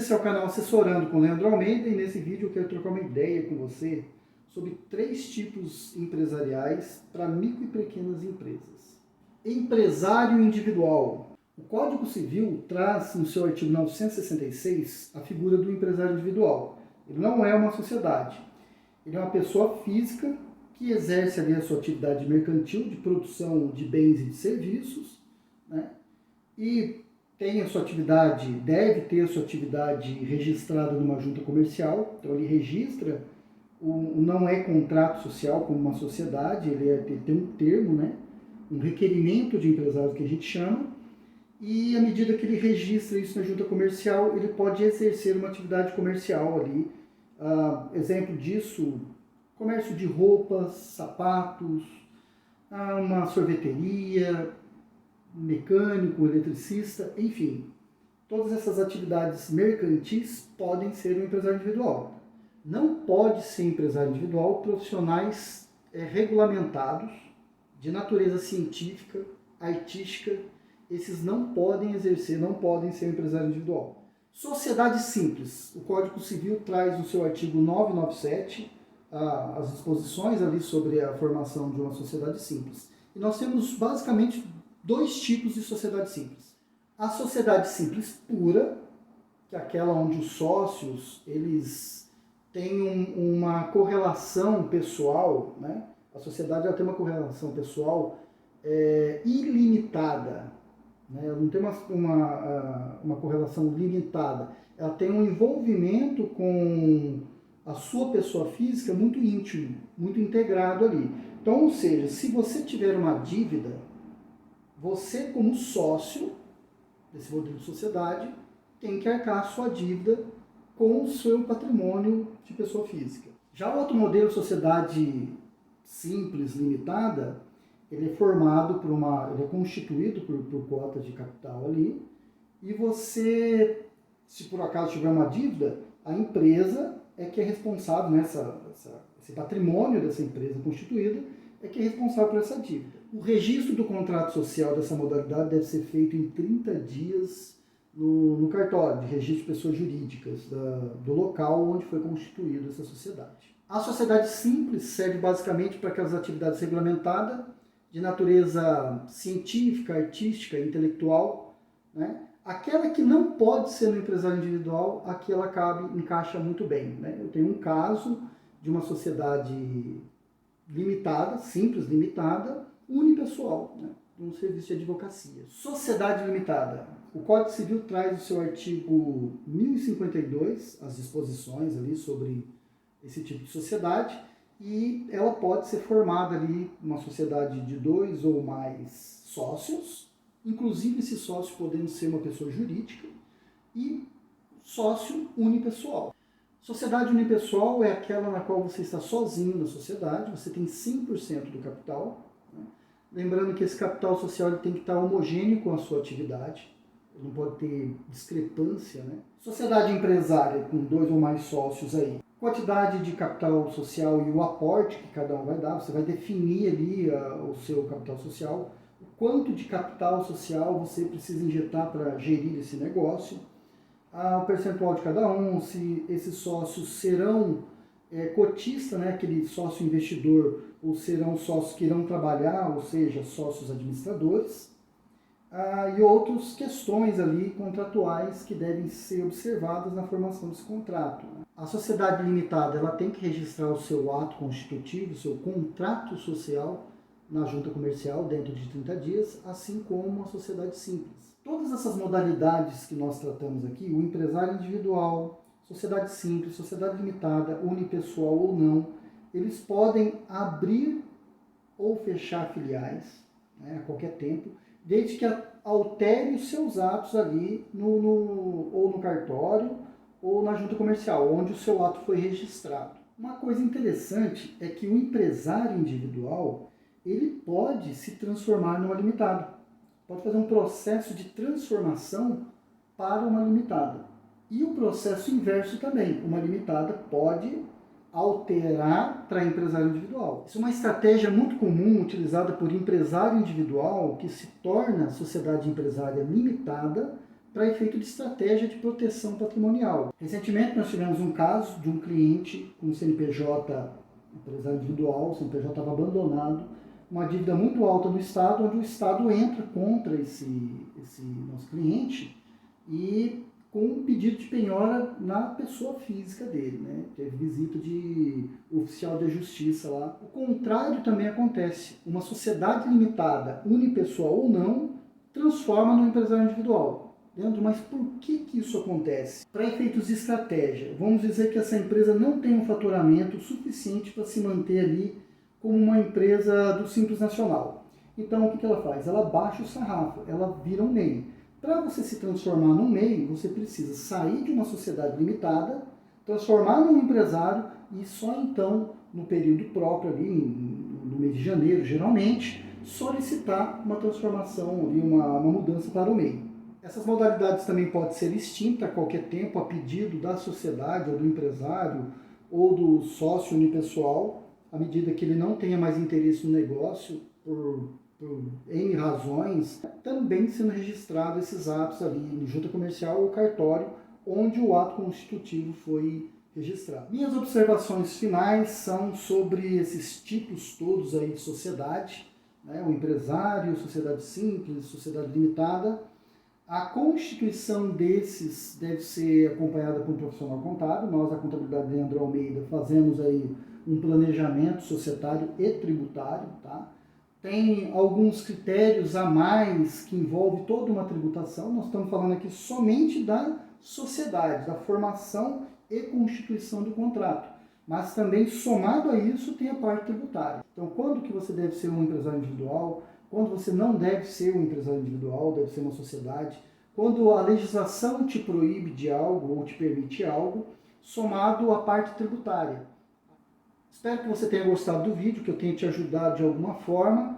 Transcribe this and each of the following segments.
esse é o canal Assessorando com Leandro Almeida e nesse vídeo eu quero trocar uma ideia com você sobre 3 tipos empresariais para micro e pequenas empresas. Empresário individual. O Código Civil traz no seu artigo 966 a figura do empresário individual. Ele não é uma sociedade, ele é uma pessoa física que exerce ali a sua atividade mercantil de produção de bens e de serviços, né? E tem a sua atividade, deve ter a sua atividade registrada numa junta comercial, então ele registra, não é contrato social como uma sociedade, ele tem um termo, né? Um requerimento de empresário que a gente chama, e à medida que ele registra isso na junta comercial, ele pode exercer uma atividade comercial ali. Exemplo disso, comércio de roupas, sapatos, uma sorveteria, mecânico, eletricista, enfim. Todas essas atividades mercantis podem ser um empresário individual. Não pode ser empresário individual profissionais regulamentados, de natureza científica, artística, esses não podem exercer, não podem ser empresário individual. Sociedade simples. O Código Civil traz no seu artigo 997 as disposições ali sobre a formação de uma sociedade simples. E nós temos basicamente 2 tipos de sociedade simples. A sociedade simples pura, que é aquela onde os sócios eles têm uma correlação pessoal, né? A sociedade ela tem uma correlação pessoal ilimitada, né? Ela não tem uma correlação limitada, ela tem um envolvimento com a sua pessoa física muito íntimo, muito integrado ali. Então, ou seja, se você tiver uma dívida, você como sócio desse modelo de sociedade tem que arcar a sua dívida com o seu patrimônio de pessoa física. Já o outro modelo de sociedade simples, limitada, ele é formado ele é constituído por cotas de capital ali, e você, se por acaso tiver uma dívida, a empresa é que é responsável, né, esse patrimônio dessa empresa constituída é que é responsável por essa dívida. O registro do contrato social dessa modalidade deve ser feito em 30 dias no cartório de registro de pessoas jurídicas do local onde foi constituída essa sociedade. A sociedade simples serve basicamente para aquelas atividades regulamentadas de natureza científica, artística, intelectual, né? Aquela que não pode ser no empresário individual, aqui ela encaixa muito bem, né? Eu tenho um caso de uma sociedade limitada, simples, limitada, unipessoal, né? Um serviço de advocacia. Sociedade limitada. O Código Civil traz no seu artigo 1052 as disposições ali sobre esse tipo de sociedade, e ela pode ser formada ali uma sociedade de 2 ou mais sócios, inclusive esse sócio podendo ser uma pessoa jurídica, e sócio unipessoal. Sociedade unipessoal é aquela na qual você está sozinho na sociedade, você tem 100% do capital, né? Lembrando que esse capital social ele tem que estar homogêneo com a sua atividade, não pode ter discrepância, né? Sociedade empresária com 2 ou mais sócios aí. Quantidade de capital social e o aporte que cada um vai dar, você vai definir ali o seu capital social, o quanto de capital social você precisa injetar para gerir esse negócio, o percentual de cada um, se esses sócios serão cotistas, né, aquele sócio investidor, ou serão sócios que irão trabalhar, ou seja, sócios administradores, e outras questões ali contratuais que devem ser observadas na formação desse contrato. A sociedade limitada ela tem que registrar o seu ato constitutivo, o seu contrato social na junta comercial dentro de 30 dias, assim como a sociedade simples. Todas essas modalidades que nós tratamos aqui, o empresário individual, sociedade simples, sociedade limitada, unipessoal ou não, eles podem abrir ou fechar filiais, né, a qualquer tempo, desde que altere os seus atos ali ou no cartório ou na junta comercial, onde o seu ato foi registrado. Uma coisa interessante é que o empresário individual ele pode se transformar numa limitada, pode fazer um processo de transformação para uma limitada. E o processo inverso também, uma limitada pode alterar para empresário individual. Isso é uma estratégia muito comum utilizada por empresário individual que se torna sociedade empresária limitada para efeito de estratégia de proteção patrimonial. Recentemente nós tivemos um caso de um cliente com CNPJ, empresário individual, o CNPJ estava abandonado, uma dívida muito alta no Estado, onde o Estado entra contra esse nosso cliente e com um pedido de penhora na pessoa física dele, né? Teve visita de oficial de justiça lá. O contrário também acontece. Uma sociedade limitada, unipessoal ou não, transforma no empresário individual. Leandro, mas por que isso acontece? Para efeitos de estratégia, vamos dizer que essa empresa não tem um faturamento suficiente para se manter ali como uma empresa do Simples Nacional. Então o que ela faz? Ela baixa o sarrafo, ela vira um MEI. Para você se transformar num MEI, você precisa sair de uma sociedade limitada, transformar num empresário e só então, no período próprio ali, no mês de janeiro, geralmente, solicitar uma transformação, ali, uma mudança para o MEI. Essas modalidades também podem ser extintas a qualquer tempo, a pedido da sociedade, ou do empresário, ou do sócio unipessoal, à medida que ele não tenha mais interesse no negócio, por N razões, também sendo registrado esses atos ali em junta comercial ou cartório, onde o ato constitutivo foi registrado. Minhas observações finais são sobre esses tipos todos aí de sociedade, né? O empresário, sociedade simples, sociedade limitada. A constituição desses deve ser acompanhada por um profissional contábil. Nós, da Contabilidade Leandro Almeida, fazemos aí um planejamento societário e tributário, tá? Tem alguns critérios a mais que envolvem toda uma tributação. Nós estamos falando aqui somente da sociedade, da formação e constituição do contrato. Mas também, somado a isso, tem a parte tributária. Então, quando que você deve ser um empresário individual? Quando você não deve ser um empresário individual, deve ser uma sociedade? Quando a legislação te proíbe de algo ou te permite algo, somado à parte tributária. Espero que você tenha gostado do vídeo, que eu tenha te ajudado de alguma forma.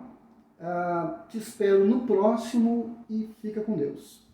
Te espero no próximo e fica com Deus.